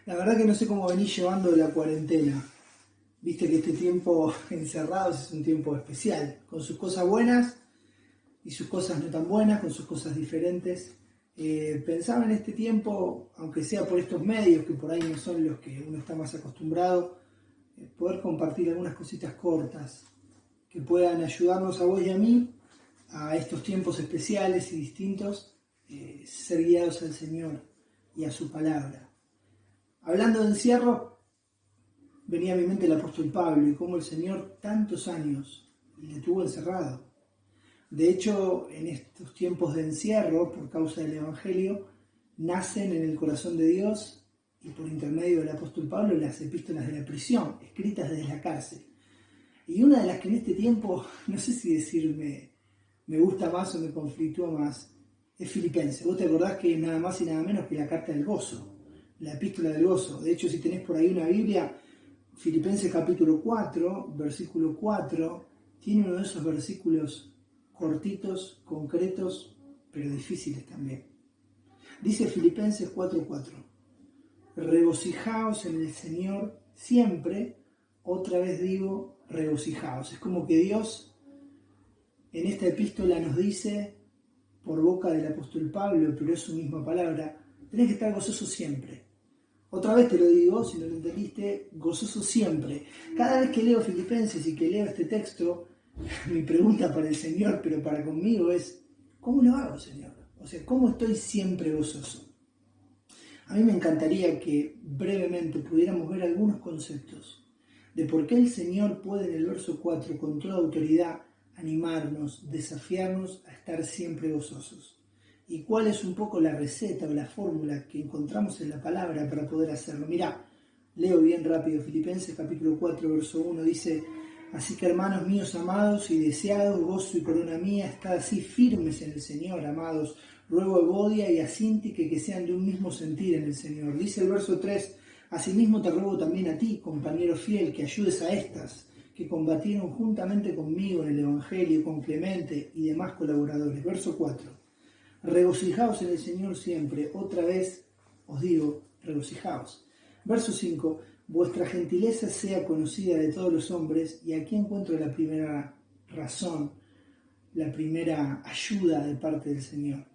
La verdad que no sé cómo venís llevando la cuarentena. Viste que este tiempo encerrados es un tiempo especial, con sus cosas buenas y sus cosas no tan buenas, con sus cosas diferentes. Pensaba en este tiempo, aunque sea por estos medios, que por ahí no son los que uno está más acostumbrado, poder compartir algunas cositas cortas que puedan ayudarnos a vos y a mí a estos tiempos especiales y distintos, ser guiados al Señor y a su palabra. Hablando de encierro, venía a mi mente el apóstol Pablo y cómo el Señor tantos años le tuvo encerrado. De hecho, en estos tiempos de encierro, por causa del Evangelio, nacen en el corazón de Dios y por intermedio del apóstol Pablo las epístolas de la prisión, escritas desde la cárcel. Y una de las que en este tiempo, no sé si decirme me gusta más o me conflictúa más, es Filipenses. Vos te acordás que nada más y nada menos que la carta del gozo, la epístola del gozo. De hecho, si tenés por ahí una Biblia, Filipenses capítulo 4, versículo 4, tiene uno de esos versículos cortitos, concretos, pero difíciles también. Dice Filipenses 4:4, regocijaos en el Señor siempre, otra vez digo, regocijaos. Es como que Dios en esta epístola nos dice, por boca del apóstol Pablo, pero es su misma palabra, tenés que estar gozoso siempre. Otra vez te lo digo, si no lo entendiste, gozoso siempre. Cada vez que leo Filipenses y que leo este texto, mi pregunta para el Señor, pero para conmigo es, ¿cómo lo hago, Señor? O sea, ¿cómo estoy siempre gozoso? A mí me encantaría que brevemente pudiéramos ver algunos conceptos de por qué el Señor puede en el verso 4 con toda autoridad animarnos, desafiarnos a estar siempre gozosos. ¿Y cuál es un poco la receta o la fórmula que encontramos en la palabra para poder hacerlo? Mirá, leo bien rápido Filipenses capítulo 4, verso 1, dice, así que hermanos míos amados y deseados, gozo y corona mía, estad así firmes en el Señor, amados. Ruego a Evodia y a Síntique que sean de un mismo sentir en el Señor. Dice el verso 3, asimismo te ruego también a ti, compañero fiel, que ayudes a estas que combatieron juntamente conmigo en el Evangelio, con Clemente y demás colaboradores. Verso 4, regocijaos en el Señor siempre, otra vez os digo, regocijaos. Verso 5, vuestra gentileza sea conocida de todos los hombres, y aquí encuentro la primera razón, la primera ayuda de parte del Señor,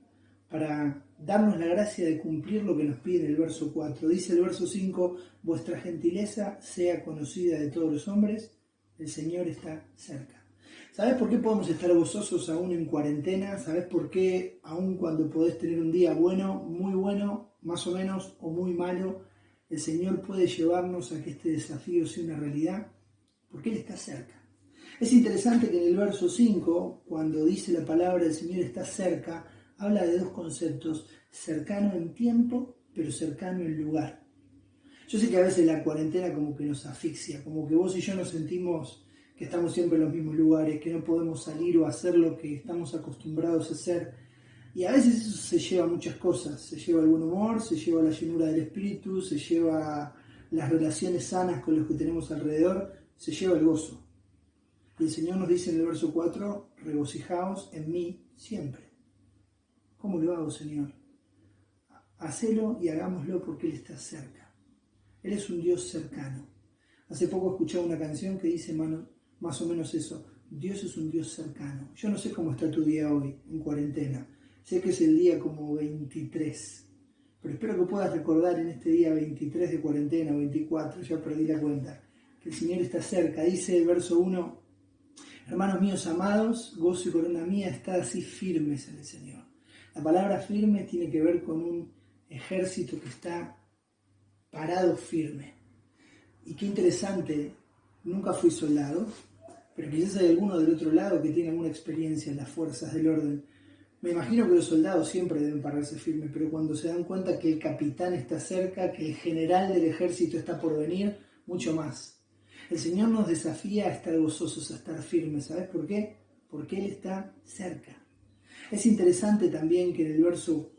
para darnos la gracia de cumplir lo que nos pide el verso 4. Dice el verso 5, vuestra gentileza sea conocida de todos los hombres, el Señor está cerca. ¿Sabés por qué podemos estar gozosos aún en cuarentena? ¿Sabés por qué aún cuando podés tener un día bueno, más o menos, o muy malo, el Señor puede llevarnos a que este desafío sea una realidad? Porque Él está cerca. Es interesante que en el verso 5, cuando dice la palabra del Señor está cerca, habla de dos conceptos, cercano en tiempo, pero cercano en lugar. Yo sé que a veces la cuarentena como que nos asfixia, como que vos y yo nos sentimos que estamos siempre en los mismos lugares, que no podemos salir o hacer lo que estamos acostumbrados a hacer. Y a veces eso se lleva a muchas cosas, se lleva el buen humor, se lleva la llenura del espíritu, se lleva las relaciones sanas con los que tenemos alrededor, se lleva el gozo. Y el Señor nos dice en el verso 4, regocijaos en mí siempre. ¿Cómo lo hago, Señor? Hacelo y hagámoslo porque Él está cerca. Él es un Dios cercano. Hace poco escuché una canción que dice más o menos eso. Dios es un Dios cercano. Yo no sé cómo está tu día hoy, en cuarentena. Sé que es el día como 23. Pero espero que puedas recordar en este día 23 de cuarentena, 24, ya perdí la cuenta, que el Señor está cerca. Dice el verso 1, hermanos míos amados, gozo y corona mía, estad así firmes en el Señor. La palabra firme tiene que ver con un ejército que está parado firme. Y qué interesante, nunca fui soldado, pero quizás hay alguno del otro lado que tiene alguna experiencia en las fuerzas del orden. Me imagino que los soldados siempre deben pararse firmes, pero cuando se dan cuenta que el capitán está cerca, que el general del ejército está por venir, mucho más. El Señor nos desafía a estar gozosos, a estar firmes. ¿Sabes por qué? Porque Él está cerca. Es interesante también que en el verso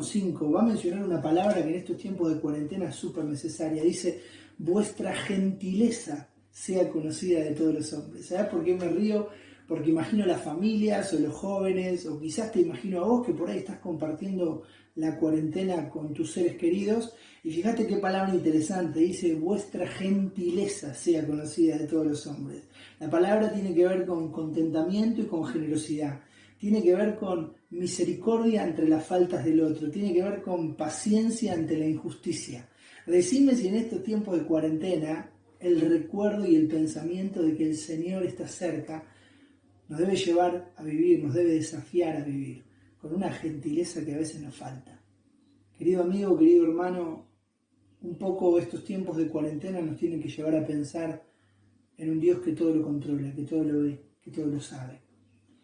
5 va a mencionar una palabra que en estos tiempos de cuarentena es súper necesaria. Dice, vuestra gentileza sea conocida de todos los hombres. ¿Sabes por qué me río? porque imagino las familias o los jóvenes, o quizás te imagino a vos que por ahí estás compartiendo la cuarentena con tus seres queridos, y fíjate qué palabra interesante, dice, vuestra gentileza sea conocida de todos los hombres. La palabra tiene que ver con contentamiento y con generosidad, tiene que ver con misericordia entre las faltas del otro, tiene que ver con paciencia ante la injusticia. Decime si en estos tiempos de cuarentena el recuerdo y el pensamiento de que el Señor está cerca nos debe llevar a vivir, nos debe desafiar a vivir, con una gentileza que a veces nos falta. Querido amigo, querido hermano, un poco estos tiempos de cuarentena nos tienen que llevar a pensar en un Dios que todo lo controla, que todo lo ve, que todo lo sabe.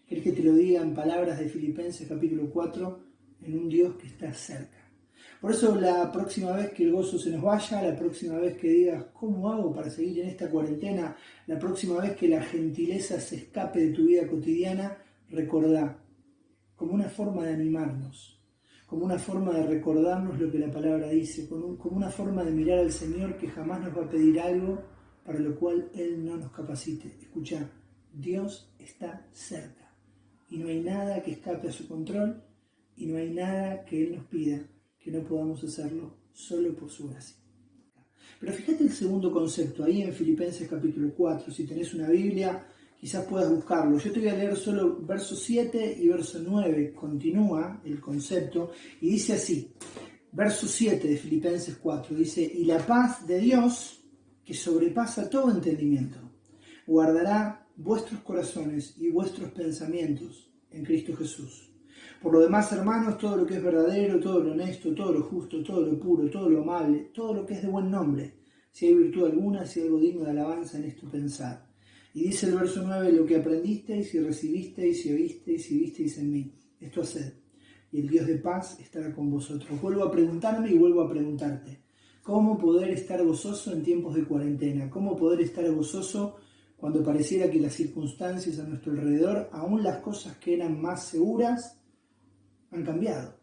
¿Querés que te lo diga en palabras de Filipenses capítulo 4? En un Dios que está cerca. Por eso la próxima vez que el gozo se nos vaya, la próxima vez que digas, ¿cómo hago para seguir en esta cuarentena? La próxima vez que la gentileza se escape de tu vida cotidiana, recordá, como una forma de animarnos, como una forma de recordarnos lo que la palabra dice, como una forma de mirar al Señor que jamás nos va a pedir algo para lo cual Él no nos capacite. Escuchá, Dios está cerca y no hay nada que escape a su control y no hay nada que Él nos pida que no podamos hacerlo solo por su gracia. Pero fíjate el segundo concepto, ahí en Filipenses capítulo 4, si tenés una Biblia, quizás puedas buscarlo. Yo te voy a leer solo verso 7 y verso 9, continúa el concepto, y dice así, verso 7 de Filipenses 4, dice, y la paz de Dios, que sobrepasa todo entendimiento, guardará vuestros corazones y vuestros pensamientos en Cristo Jesús. Por lo demás, hermanos, todo lo que es verdadero, todo lo honesto, todo lo justo, todo lo puro, todo lo amable, todo lo que es de buen nombre, si hay virtud alguna, si hay algo digno de alabanza, en esto pensad. Y dice el verso 9, lo que aprendisteis y recibisteis y oísteis y visteis en mí, esto haced, y el Dios de paz estará con vosotros. Vuelvo a preguntarme y vuelvo a preguntarte, ¿cómo poder estar gozoso en tiempos de cuarentena? ¿Cómo poder estar gozoso cuando pareciera que las circunstancias a nuestro alrededor, aún las cosas que eran más seguras, han cambiado?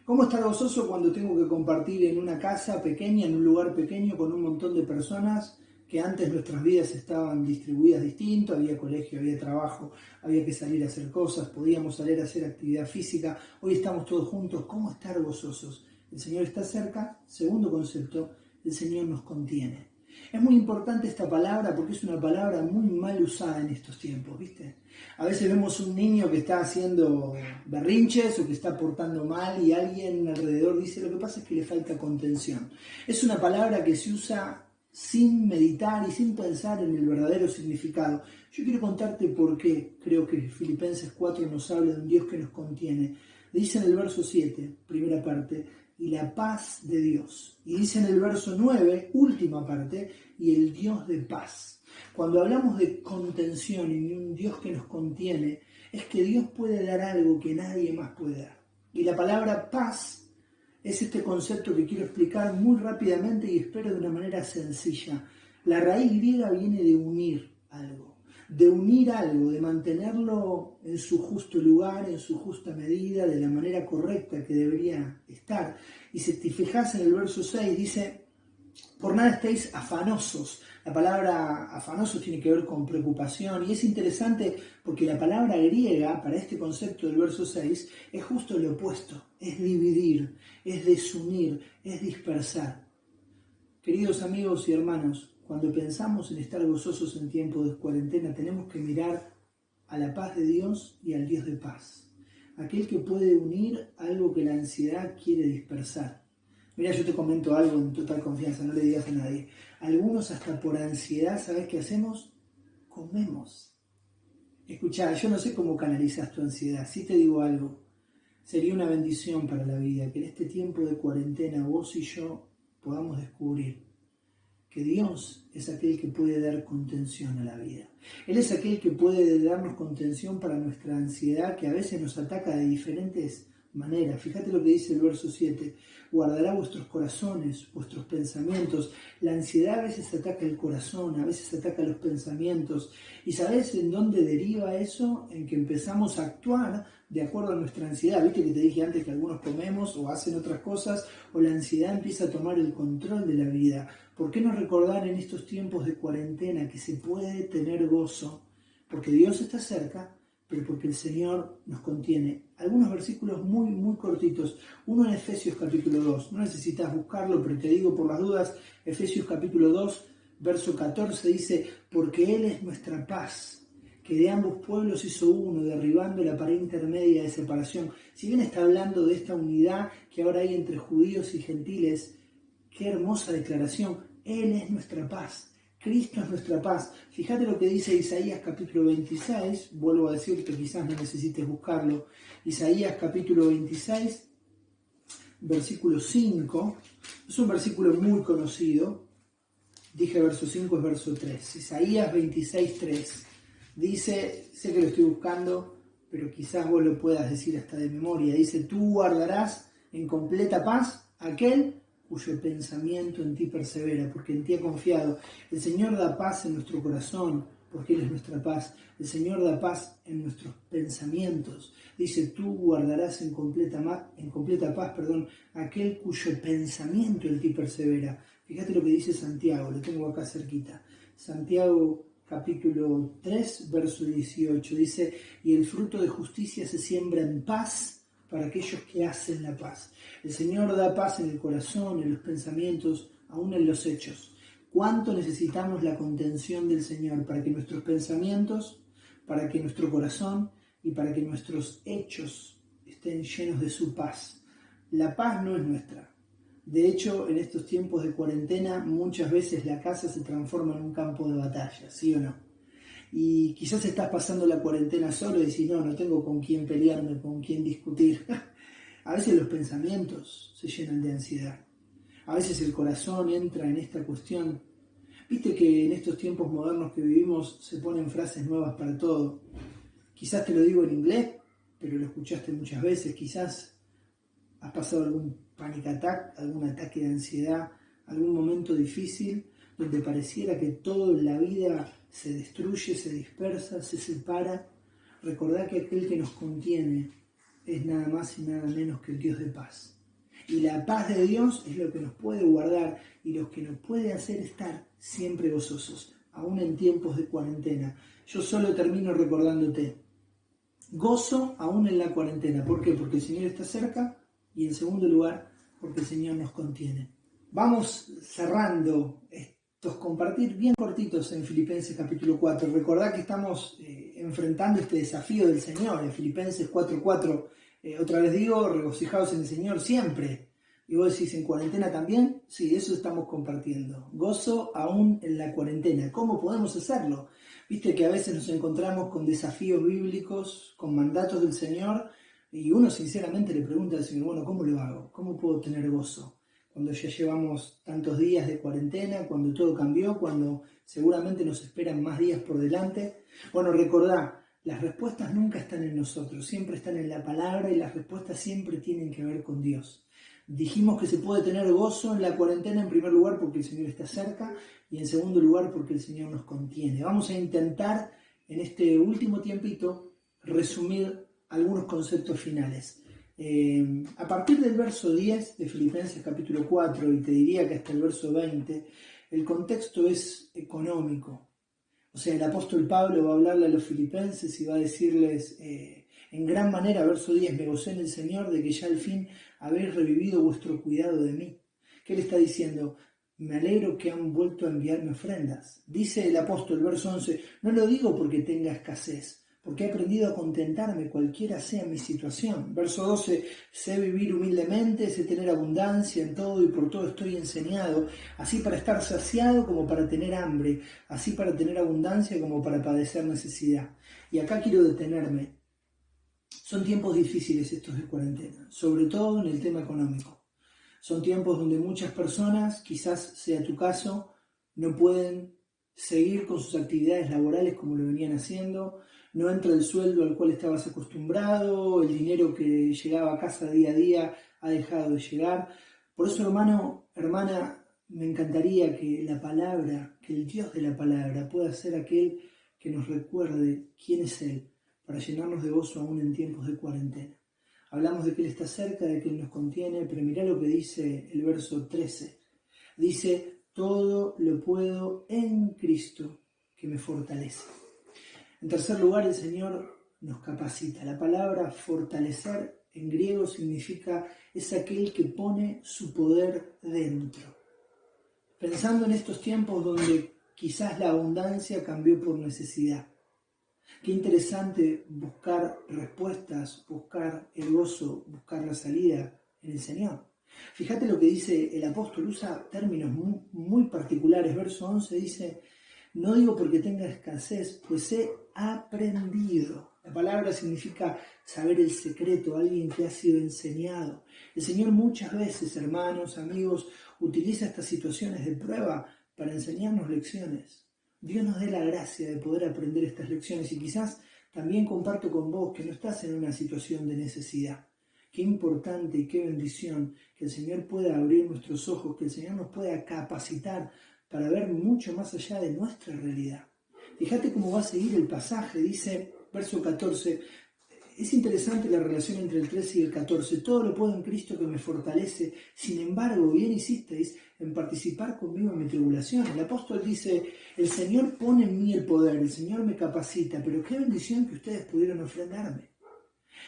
¿Cómo estar gozoso cuando tengo que compartir en una casa pequeña, en un lugar pequeño, con un montón de personas que antes nuestras vidas estaban distribuidas distinto? Había colegio, había trabajo, había que salir a hacer cosas, podíamos salir a hacer actividad física. Hoy estamos todos juntos. ¿Cómo estar gozosos? El Señor está cerca. Segundo concepto, el Señor nos contiene. Es muy importante esta palabra porque es una palabra muy mal usada en estos tiempos, ¿viste? A veces vemos un niño que está haciendo berrinches o que está portando mal y alguien alrededor dice, lo que pasa es que le falta contención. Es una palabra que se usa sin meditar y sin pensar en el verdadero significado. Yo quiero contarte por qué creo que Filipenses 4 nos habla de un Dios que nos contiene. Dice en el verso 7, primera parte, y la paz de Dios. Y dice en el verso 9, última parte, y el Dios de paz. Cuando hablamos de contención y de un Dios que nos contiene, es que Dios puede dar algo que nadie más puede dar. Y la palabra paz es este concepto que quiero explicar muy rápidamente y espero de una manera sencilla. La raíz griega viene de unir algo, de mantenerlo en su justo lugar, en su justa medida, de la manera correcta que debería estar. Y si te fijas en el verso 6, dice, por nada estéis afanosos. La palabra afanosos tiene que ver con preocupación y es interesante porque la palabra griega para este concepto del verso 6 es justo lo opuesto, es dividir, es desunir, es dispersar. Queridos amigos y hermanos, cuando pensamos en estar gozosos en tiempo de cuarentena, tenemos que mirar a la paz de Dios y al Dios de paz. Aquel que puede unir algo que la ansiedad quiere dispersar. Mira, yo te comento algo en total confianza, no le digas a nadie. Algunos hasta por ansiedad, ¿sabes qué hacemos? Comemos. Escuchá, yo no sé cómo canalizas tu ansiedad. Sí te digo algo. Sería una bendición para la vida que en este tiempo de cuarentena vos y yo podamos descubrir que Dios es aquel que puede dar contención a la vida. Él es aquel que puede darnos contención para nuestra ansiedad que a veces nos ataca de diferentes maneras. Fíjate lo que dice el verso 7. Guardará vuestros corazones, vuestros pensamientos. La ansiedad a veces ataca el corazón, a veces ataca los pensamientos. ¿Y sabes en dónde deriva eso? En que empezamos a actuar de acuerdo a nuestra ansiedad. Viste que te dije antes que algunos comemos o hacen otras cosas, o la ansiedad empieza a tomar el control de la vida. ¿Por qué no recordar en estos tiempos de cuarentena que se puede tener gozo? porque Dios está cerca, pero porque el Señor nos contiene. Algunos versículos muy, muy cortitos. Uno en Efesios capítulo 2. No necesitas buscarlo, pero te digo por las dudas, Efesios capítulo 2, verso 14 dice, porque Él es nuestra paz, que de ambos pueblos hizo uno, derribando la pared intermedia de separación. Si bien está hablando de esta unidad que ahora hay entre judíos y gentiles, qué hermosa declaración. Él es nuestra paz. Cristo es nuestra paz. Fíjate lo que dice Isaías capítulo 26, vuelvo a decirte, quizás no necesites buscarlo. Isaías capítulo 26, versículo 5, es un versículo muy conocido. Dije verso 5, es verso 3. Isaías 26, 3. Dice, sé que lo estoy buscando, pero quizás vos lo puedas decir hasta de memoria. Dice, tú guardarás en completa paz aquel cuyo pensamiento en ti persevera, porque en ti ha confiado. El Señor da paz en nuestro corazón, porque Él es nuestra paz. El Señor da paz en nuestros pensamientos. Dice, tú guardarás en completa paz, aquel cuyo pensamiento en ti persevera. Fíjate lo que dice Santiago, lo tengo acá cerquita. Santiago capítulo 3, verso 18, dice, y el fruto de justicia se siembra en paz para aquellos que hacen la paz. El Señor da paz en el corazón, en los pensamientos, aún en los hechos. ¿Cuánto necesitamos la contención del Señor para que nuestros pensamientos, para que nuestro corazón y para que nuestros hechos estén llenos de su paz? La paz no es nuestra. De hecho, en estos tiempos de cuarentena, muchas veces la casa se transforma en un campo de batalla, ¿sí o no? Y quizás estás pasando la cuarentena solo y decís, no tengo con quién pelearme, con quién discutir. A veces los pensamientos se llenan de ansiedad. A veces el corazón entra en esta cuestión. Viste que en estos tiempos modernos que vivimos se ponen frases nuevas para todo. Quizás te lo digo en inglés, pero lo escuchaste muchas veces. Quizás has pasado algún panic attack, algún ataque de ansiedad, algún momento difícil donde pareciera que todo en la vida se destruye, se dispersa, se separa. Recordá que aquel que nos contiene es nada más y nada menos que el Dios de paz. Y la paz de Dios es lo que nos puede guardar y lo que nos puede hacer estar siempre gozosos, aún en tiempos de cuarentena. Yo solo termino recordándote, gozo aún en la cuarentena. ¿Por qué? Porque el Señor está cerca y en segundo lugar, porque el Señor nos contiene. Vamos cerrando estos compartir bien cortitos en Filipenses capítulo 4. Recordad que estamos enfrentando este desafío del Señor en Filipenses 4:4. Otra vez digo, regocijaos en el Señor siempre. Y vos decís, ¿en cuarentena también? Sí, eso estamos compartiendo. Gozo aún en la cuarentena. ¿Cómo podemos hacerlo? Viste que a veces nos encontramos con desafíos bíblicos, con mandatos del Señor, y uno sinceramente le pregunta al Señor, bueno, ¿cómo lo hago? ¿Cómo puedo tener gozo? Cuando ya llevamos tantos días de cuarentena, cuando todo cambió, cuando seguramente nos esperan más días por delante. Bueno, recordá, las respuestas nunca están en nosotros, siempre están en la palabra y las respuestas siempre tienen que ver con Dios. Dijimos que se puede tener gozo en la cuarentena en primer lugar porque el Señor está cerca y en segundo lugar porque el Señor nos contiene. Vamos a intentar en este último tiempito resumir algunos conceptos finales. A partir del verso 10 de Filipenses capítulo 4 y te diría que hasta el verso 20, el contexto es económico. O sea, el apóstol Pablo va a hablarle a los filipenses y va a decirles en gran manera, verso 10, me gocé en el Señor de que ya al fin habéis revivido vuestro cuidado de mí. ¿Qué le está diciendo? Me alegro que han vuelto a enviarme ofrendas. Dice el apóstol, verso 11, no lo digo porque tenga escasez, porque he aprendido a contentarme cualquiera sea mi situación. Verso 12, sé vivir humildemente, sé tener abundancia en todo y por todo estoy enseñado, así para estar saciado como para tener hambre, así para tener abundancia como para padecer necesidad. Y acá quiero detenerme. Son tiempos difíciles estos de cuarentena, sobre todo en el tema económico. Son tiempos donde muchas personas, quizás sea tu caso, no pueden seguir con sus actividades laborales como lo venían haciendo, no entra el sueldo al cual estabas acostumbrado, el dinero que llegaba a casa día a día ha dejado de llegar. Por eso, hermano, hermana, me encantaría que la palabra, que el Dios de la palabra pueda ser aquel que nos recuerde quién es Él, para llenarnos de gozo aún en tiempos de cuarentena. Hablamos de que Él está cerca, de que Él nos contiene, pero mirá lo que dice el verso 13. Dice, todo lo puedo en Cristo que me fortalece. En tercer lugar, el Señor nos capacita. La palabra fortalecer en griego significa es aquel que pone su poder dentro. Pensando en estos tiempos donde quizás la abundancia cambió por necesidad. Qué interesante buscar respuestas, buscar el gozo, buscar la salida en el Señor. Fíjate lo que dice el apóstol, usa términos muy particulares. Verso 11 dice, no digo porque tenga escasez, pues he aprendido. La palabra significa saber el secreto, alguien que ha sido enseñado. El Señor muchas veces, hermanos, amigos, utiliza estas situaciones de prueba para enseñarnos lecciones. Dios nos dé la gracia de poder aprender estas lecciones y quizás también comparto con vos que no estás en una situación de necesidad. Qué importante y qué bendición que el Señor pueda abrir nuestros ojos, que el Señor nos pueda capacitar para ver mucho más allá de nuestra realidad. Fíjate cómo va a seguir el pasaje, dice verso 14, es interesante la relación entre el 13 y el 14, todo lo puedo en Cristo que me fortalece, sin embargo, bien hicisteis en participar conmigo en mi tribulación. El apóstol dice, el Señor pone en mí el poder, el Señor me capacita, pero qué bendición que ustedes pudieron ofrendarme.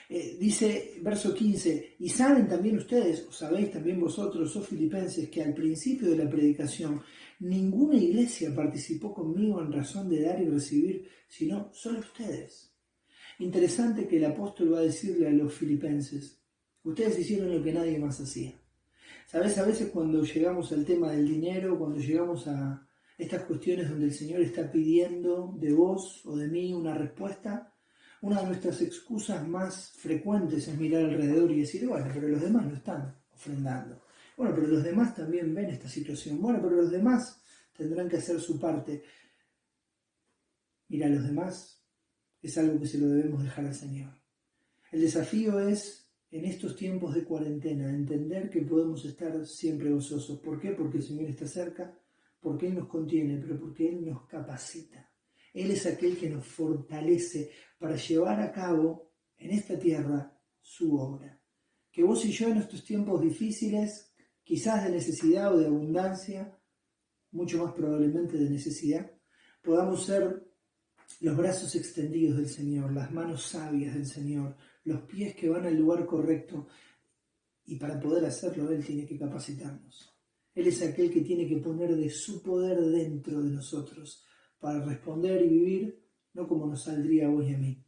Dice verso 15, y saben también ustedes, o sabéis también vosotros, oh filipenses, que al principio de la predicación ninguna iglesia participó conmigo en razón de dar y recibir, sino solo ustedes. Interesante que el apóstol va a decirle a los filipenses, ustedes hicieron lo que nadie más hacía. ¿Sabes? A veces cuando llegamos al tema del dinero, cuando llegamos a estas cuestiones donde el Señor está pidiendo de vos o de mí una respuesta, una de nuestras excusas más frecuentes es mirar alrededor y decir, bueno, pero los demás no están ofrendando. Bueno, pero los demás también ven esta situación. Bueno, pero los demás tendrán que hacer su parte. Mira, los demás es algo que se lo debemos dejar al Señor. El desafío es, en estos tiempos de cuarentena, entender que podemos estar siempre gozosos. ¿Por qué? Porque el Señor está cerca, porque Él nos contiene, pero porque Él nos capacita. Él es aquel que nos fortalece para llevar a cabo en esta tierra su obra. Que vos y yo en estos tiempos difíciles, quizás de necesidad o de abundancia, mucho más probablemente de necesidad, podamos ser los brazos extendidos del Señor, las manos sabias del Señor, los pies que van al lugar correcto. Y para poder hacerlo, Él tiene que capacitarnos. Él es aquel que tiene que poner de su poder dentro de nosotros para responder y vivir, no como nos saldría a vos y a mí,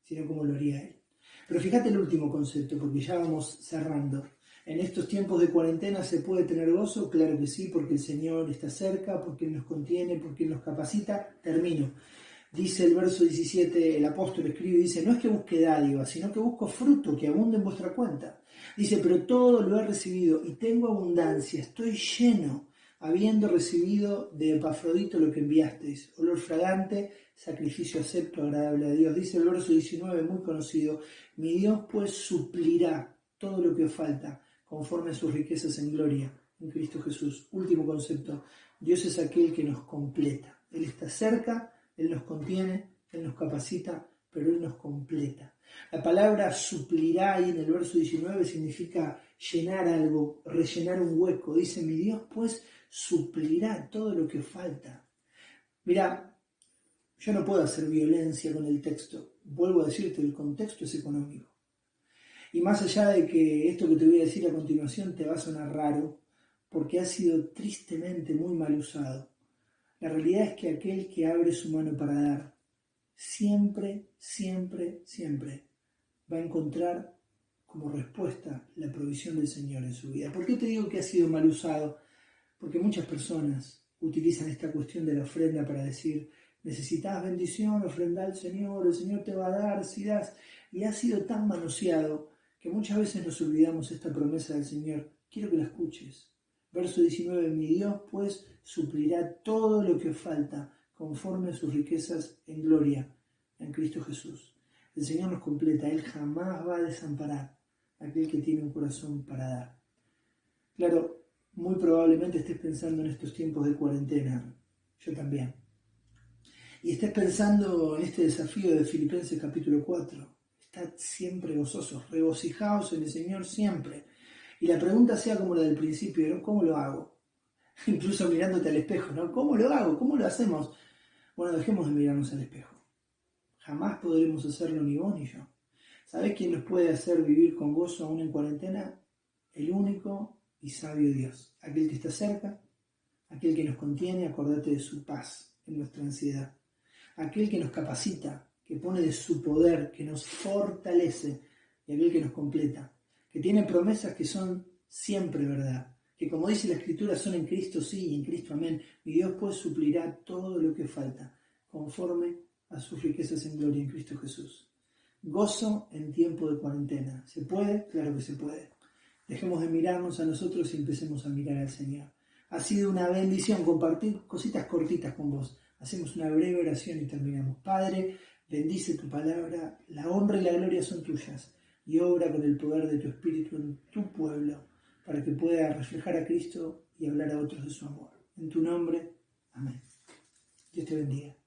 sino como lo haría Él. Pero fíjate el último concepto, porque ya vamos cerrando. En estos tiempos de cuarentena se puede tener gozo, claro que sí, porque el Señor está cerca, porque Él nos contiene, porque Él nos capacita. Termino. Dice el verso 17, el apóstol escribe y dice, no es que busque dádiva, sino que busco fruto que abunde en vuestra cuenta. Dice, pero todo lo he recibido y tengo abundancia, estoy lleno, habiendo recibido de Epafrodito lo que enviasteis, olor fragante, sacrificio acepto, agradable a Dios. Dice el verso 19, muy conocido, mi Dios pues suplirá todo lo que os falta, conforme a sus riquezas en gloria, en Cristo Jesús. Último concepto, Dios es aquel que nos completa. Él está cerca, Él nos contiene, Él nos capacita, pero Él nos completa. La palabra suplirá ahí en el verso 19 significa llenar algo, rellenar un hueco. Dice, mi Dios pues suplirá todo lo que falta. Mira, yo no puedo hacer violencia con el texto. Vuelvo a decirte, el contexto es económico. Y más allá de que esto que te voy a decir a continuación te va a sonar raro, porque ha sido tristemente muy mal usado. La realidad es que aquel que abre su mano para dar, siempre, siempre, siempre va a encontrar como respuesta la provisión del Señor en su vida. ¿Por qué te digo que ha sido mal usado? Porque muchas personas utilizan esta cuestión de la ofrenda para decir, necesitas bendición, ofrenda al Señor, el Señor te va a dar, si das. Y ha sido tan manoseado que muchas veces nos olvidamos esta promesa del Señor. Quiero que la escuches. Verso 19, mi Dios pues suplirá todo lo que os falta conforme a sus riquezas en gloria en Cristo Jesús. El Señor nos completa, Él jamás va a desamparar a aquel que tiene un corazón para dar. Claro, muy probablemente estés pensando en estos tiempos de cuarentena, yo también. Y estés pensando en este desafío de Filipenses capítulo 4. Estad siempre gozosos, regocijaos en el Señor siempre. Y la pregunta sea como la del principio, ¿no? ¿Cómo lo hago? Incluso mirándote al espejo, ¿no? ¿Cómo lo hago? ¿Cómo lo hacemos? Bueno, dejemos de mirarnos al espejo. Jamás podremos hacerlo ni vos ni yo. ¿Sabés quién nos puede hacer vivir con gozo aún en cuarentena? El único y sabio Dios. Aquel que está cerca, aquel que nos contiene, acordate de su paz en nuestra ansiedad. Aquel que nos capacita, que pone de su poder, que nos fortalece, y aquel que nos completa, que tiene promesas que son siempre verdad, que como dice la Escritura son en Cristo sí y en Cristo amén, y Dios pues suplirá todo lo que falta, conforme a sus riquezas en gloria en Cristo Jesús. Gozo en tiempo de cuarentena. ¿Se puede? Claro que se puede. Dejemos de mirarnos a nosotros y empecemos a mirar al Señor. Ha sido una bendición compartir cositas cortitas con vos. Hacemos una breve oración y terminamos. Padre, bendice tu palabra, la honra y la gloria son tuyas, y obra con el poder de tu Espíritu en tu pueblo, para que pueda reflejar a Cristo y hablar a otros de su amor. En tu nombre, amén. Dios te bendiga.